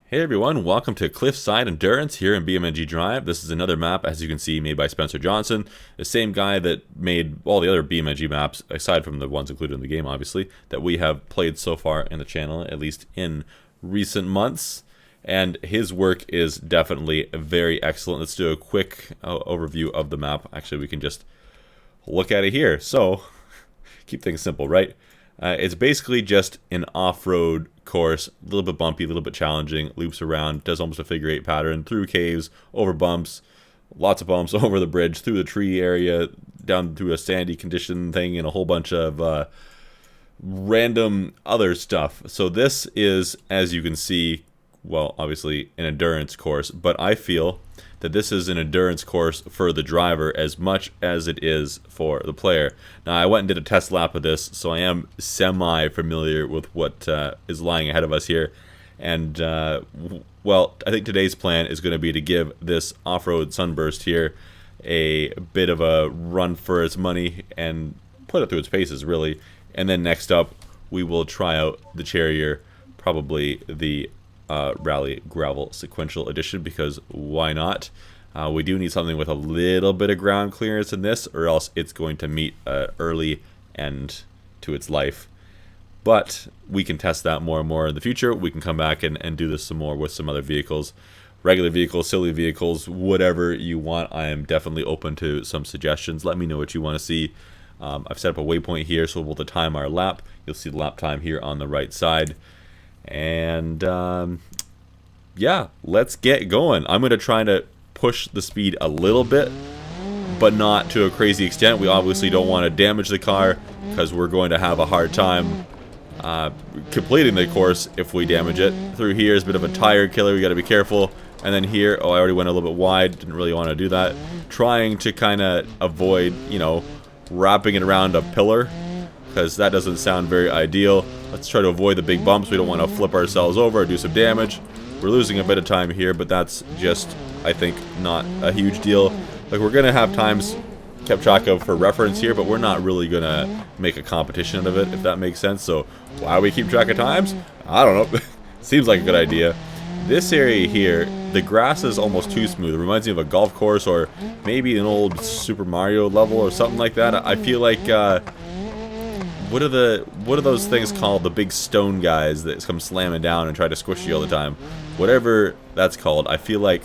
Hey everyone, welcome to Cliffside Endurance here in BeamNG.drive. This is another map, as you can see, made by Spencer Johnson, the same guy that made all the other BeamNG maps, aside from the ones included in the game, obviously, that we have played so far in the channel, at least in recent months. And his work is definitely very excellent. Let's do a quick overview of the map. Actually, we can just look at it here. So, keep things simple, right? It's basically just an off-road course, a little bit bumpy, a little bit challenging, loops around, does almost a figure eight pattern, through caves, over bumps, lots of bumps, over the bridge, through the tree area, down through a sandy condition thing, and a whole bunch of random other stuff. So this is, as you can see, well, obviously an endurance course, but I feel that this is an endurance course for the driver as much as it is for the player. Now, I went and did a test lap of this, so I am semi-familiar with what is lying ahead of us here. And, well, I think today's plan is going to be to give this off-road Sunburst here a bit of a run for its money and put it through its paces, really. And then next up, we will try out the Cherrier, probably the Rally Gravel Sequential Edition, because why not? We do need something with a little bit of ground clearance in this, or else it's going to meet an early end to its life. But we can test that more and more in the future. We can come back and do this some more with some other vehicles. Regular vehicles, silly vehicles, whatever you want. I am definitely open to some suggestions. Let me know what you want to see. I've set up a waypoint here, so we'll time our lap. You'll see the lap time here on the right side. And yeah, let's get going. I'm going to try to push the speed a little bit, but not to a crazy extent. We obviously don't want to damage the car, because we're going to have a hard time completing the course if we damage it. Through here is a bit of a tire killer. We got to be careful. And then here, oh, I already went a little bit wide. Didn't really want to do that. Trying to kind of avoid, you know, wrapping it around a pillar, because that doesn't sound very ideal. Let's try to avoid the big bumps. We don't want to flip ourselves over or do some damage. We're losing a bit of time here, but that's just, I think, not a huge deal. Like, we're going to have times kept track of for reference here, but we're not really going to make a competition out of it, if that makes sense. So why we keep track of times? I don't know. Seems like a good idea. This area here, the grass is almost too smooth. It reminds me of a golf course or maybe an old Super Mario level or something like that. I feel like what are those things called? The big stone guys that come slamming down and try to squish you all the time. Whatever that's called. I feel like,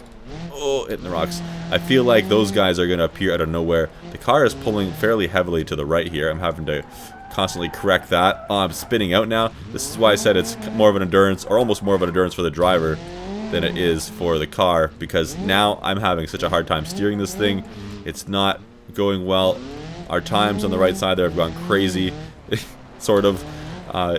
oh, hitting the rocks. I feel like those guys are going to appear out of nowhere. The car is pulling fairly heavily to the right here. I'm having to constantly correct that. Oh, I'm spinning out now. This is why I said it's more of an endurance, or almost more of an endurance for the driver than it is for the car, because now I'm having such a hard time steering this thing. It's not going well. Our times on the right side there have gone crazy. Sort of.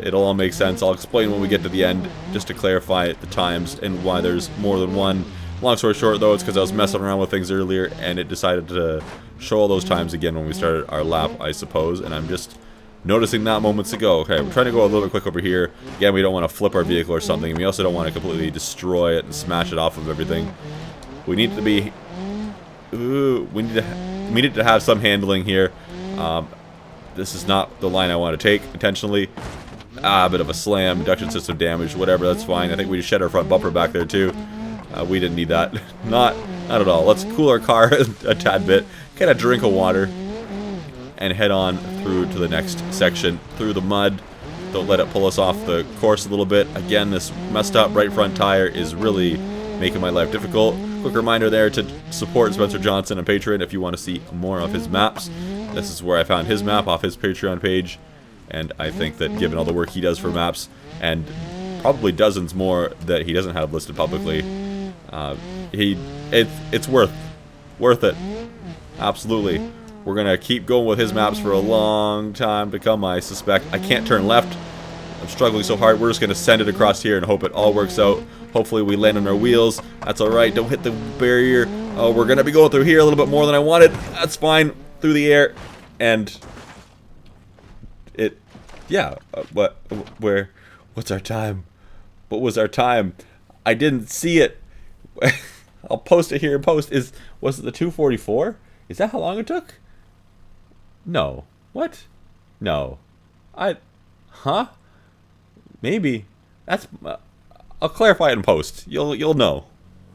It'll all make sense. I'll explain when we get to the end, just to clarify the times and why there's more than one. Long story short, though, it's because I was messing around with things earlier, and it decided to show all those times again when we started our lap, I suppose, and I'm just noticing that moments ago. Okay, we're trying to go a little bit quick over here. Again, we don't want to flip our vehicle or something, and we also don't want to completely destroy it and smash it off of everything. We need to be... Ooh, we need to have some handling here. This is not the line I want to take intentionally. A bit of a slam, induction system damage, whatever, that's fine. I think we just shed our front bumper back there too. We didn't need that. Not at all. Let's cool our car a tad bit, get a drink of water, and head on through to the next section, through the mud. Don't let it pull us off the course a little bit. Again, this messed up right front tire is really making my life difficult. Quick reminder there to support Spencer Johnson on Patreon if you want to see more of his maps. This is where I found his map off his Patreon page, and I think that given all the work he does for maps, and probably dozens more that he doesn't have listed publicly, it's worth it. Absolutely. We're gonna keep going with his maps for a long time to come, I suspect. I can't turn left. I'm struggling so hard. We're just gonna send it across here and hope it all works out. Hopefully we land on our wheels. That's alright. Don't hit the barrier. Oh, we're gonna be going through here a little bit more than I wanted. That's fine. Through the air. And it, yeah, what's our time? What was our time? I didn't see it. I'll post it here in post. Was it the 2:44? Is that how long it took? No. What? No. Huh? Maybe. That's... I'll clarify it in post. You'll know.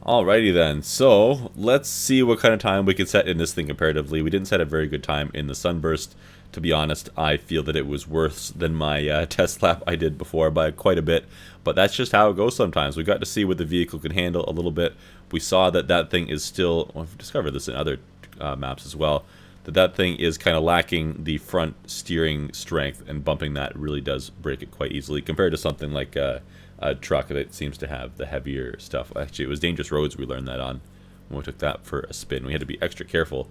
Alrighty then, so let's see what kind of time we can set in this thing comparatively. We didn't set a very good time in the Sunburst. To be honest, I feel that it was worse than my test lap I did before by quite a bit. But that's just how it goes sometimes. We got to see what the vehicle can handle a little bit. We saw that that thing is still, well, we've discovered this in other maps as well, that thing is kind of lacking the front steering strength, and bumping that really does break it quite easily compared to something like a truck that seems to have the heavier stuff. Actually, it was Dangerous Roads we learned that on when we took that for a spin. We had to be extra careful.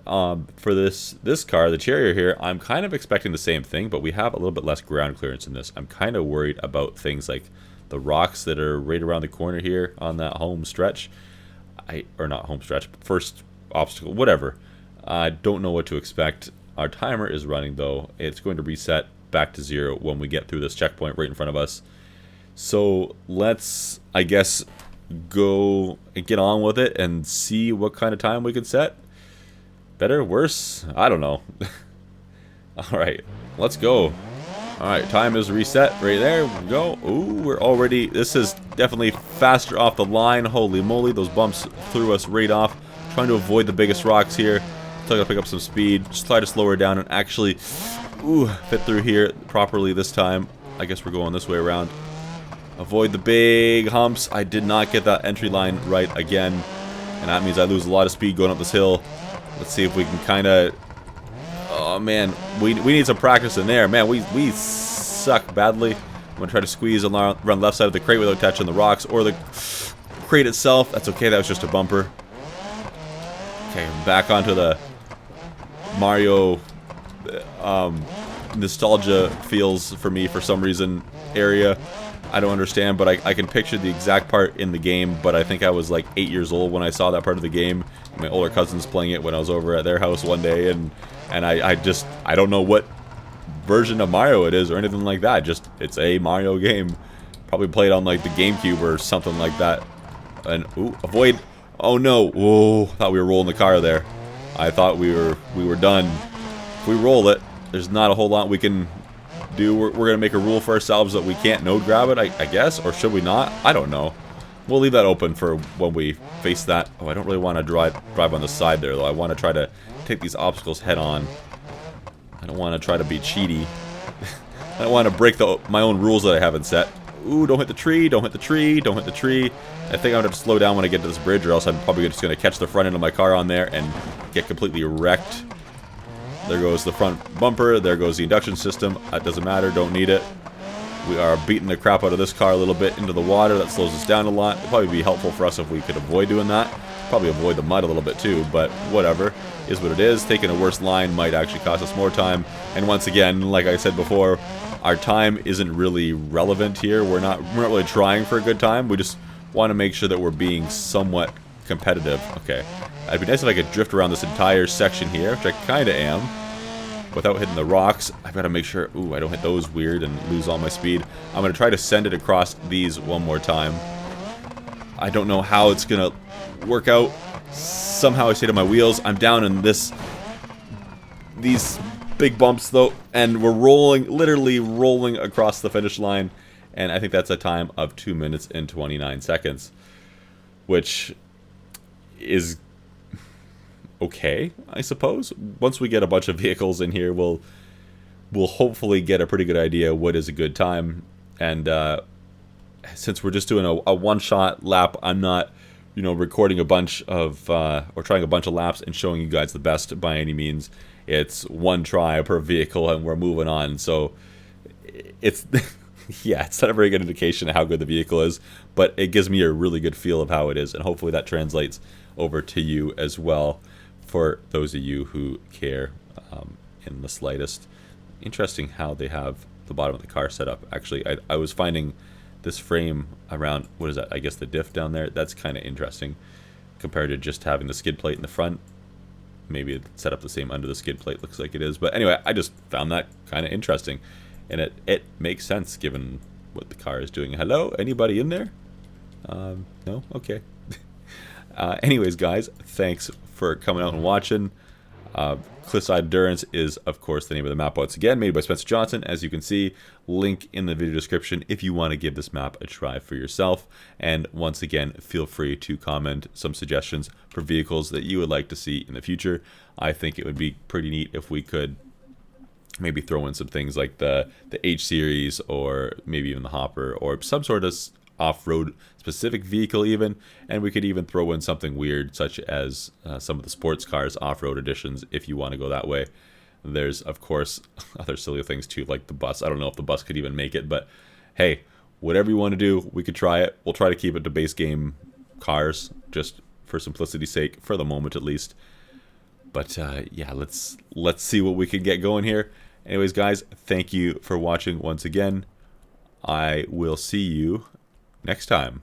For this car, the Cherrier here, I'm kind of expecting the same thing, but we have a little bit less ground clearance in this. I'm kind of worried about things like the rocks that are right around the corner here on that home stretch. Or not home stretch, first obstacle, whatever. I don't know what to expect. Our timer is running though. It's going to reset back to 0 when we get through this checkpoint right in front of us. So let's, I guess, go and get on with it and see what kind of time we can set. Better? Worse? I don't know. Alright, let's go. Alright, time is reset right there. We go. Ooh, we're already... This is definitely faster off the line. Holy moly, those bumps threw us right off. Trying to avoid the biggest rocks here. So I gotta pick up some speed. Just try to slow her down and actually fit through here properly this time. I guess we're going this way around. Avoid the big humps. I did not get that entry line right again. And that means I lose a lot of speed going up this hill. Let's see if we can kind of... Oh man, we need some practice in there. Man, we suck badly. I'm going to try to squeeze and run left side of the crate without touching the rocks or the crate itself. That's okay, that was just a bumper. Okay, I'm back onto the Mario nostalgia feels for me for some reason area. I don't understand, but I can picture the exact part in the game, but I think I was like 8 years old when I saw that part of the game. My older cousins playing it when I was over at their house one day, and I don't know what version of Mario it is or anything like that. Just, it's a Mario game. Probably played on like the GameCube or something like that. And, ooh, avoid. Oh no, whoa, thought we were rolling the car there. I thought we were done. If we roll it, there's not a whole lot we can do. We're going to make a rule for ourselves that we can't node grab it, I guess, or should we not? I don't know. We'll leave that open for when we face that. Oh, I don't really want to drive on the side there, though. I want to try to take these obstacles head on. I don't want to try to be cheaty. I don't want to break my own rules that I haven't set. Ooh, don't hit the tree, don't hit the tree, don't hit the tree. I think I'm going to have to slow down when I get to this bridge, or else I'm probably just going to catch the front end of my car on there and get completely wrecked. There goes the front bumper, there goes the induction system. That doesn't matter, don't need it. We are beating the crap out of this car a little bit into the water. That slows us down a lot. It'd probably be helpful for us if we could avoid doing that. Probably avoid the mud a little bit too, but whatever. Is what it is. Taking a worse line might actually cost us more time. And once again, like I said before, our time isn't really relevant here. We're not really trying for a good time. We just want to make sure that we're being somewhat competitive. Okay. It'd be nice if I could drift around this entire section here, which I kind of am, without hitting the rocks. I've got to make sure, ooh, I don't hit those weird and lose all my speed. I'm going to try to send it across these one more time. I don't know how it's going to work out. Somehow I stayed on my wheels. I'm down in these big bumps, though, and we're rolling, literally rolling across the finish line. And I think that's a time of 2 minutes and 29 seconds, which is okay, I suppose. Once we get a bunch of vehicles in here, we'll hopefully get a pretty good idea what is a good time. And since we're just doing a one-shot lap, I'm not, recording a bunch of or trying a bunch of laps and showing you guys the best by any means. It's one try per vehicle, and we're moving on. So it's yeah, it's not a very good indication of how good the vehicle is, but it gives me a really good feel of how it is, and hopefully that translates over to you as well, for those of you who care in the slightest. Interesting how they have the bottom of the car set up. Actually, I was finding this frame around, what is that, I guess the diff down there, that's kind of interesting compared to just having the skid plate in the front. Maybe it's set up the same under the skid plate, looks like it is. But anyway, I just found that kind of interesting, and it makes sense given what the car is doing. Hello? Anybody in there? No? Okay. Anyways, guys, thanks for coming out and watching. Cliffside Endurance is, of course, the name of the map once again, made by Spencer Johnson. As you can see, link in the video description if you want to give this map a try for yourself. And once again, feel free to comment some suggestions for vehicles that you would like to see in the future. I think it would be pretty neat if we could maybe throw in some things like the H series, or maybe even the Hopper, or some sort of off-road specific vehicle even, and we could even throw in something weird such as some of the sports cars off-road editions if you want to go that way. There's of course other silly things too, like the bus. I don't know if the bus could even make it, but hey, whatever you want to do, we could try it. We'll try to keep it to base game cars just for simplicity's sake, for the moment at least. But yeah, let's see what we can get going here. Anyways guys, thank you for watching once again. I will see you next time.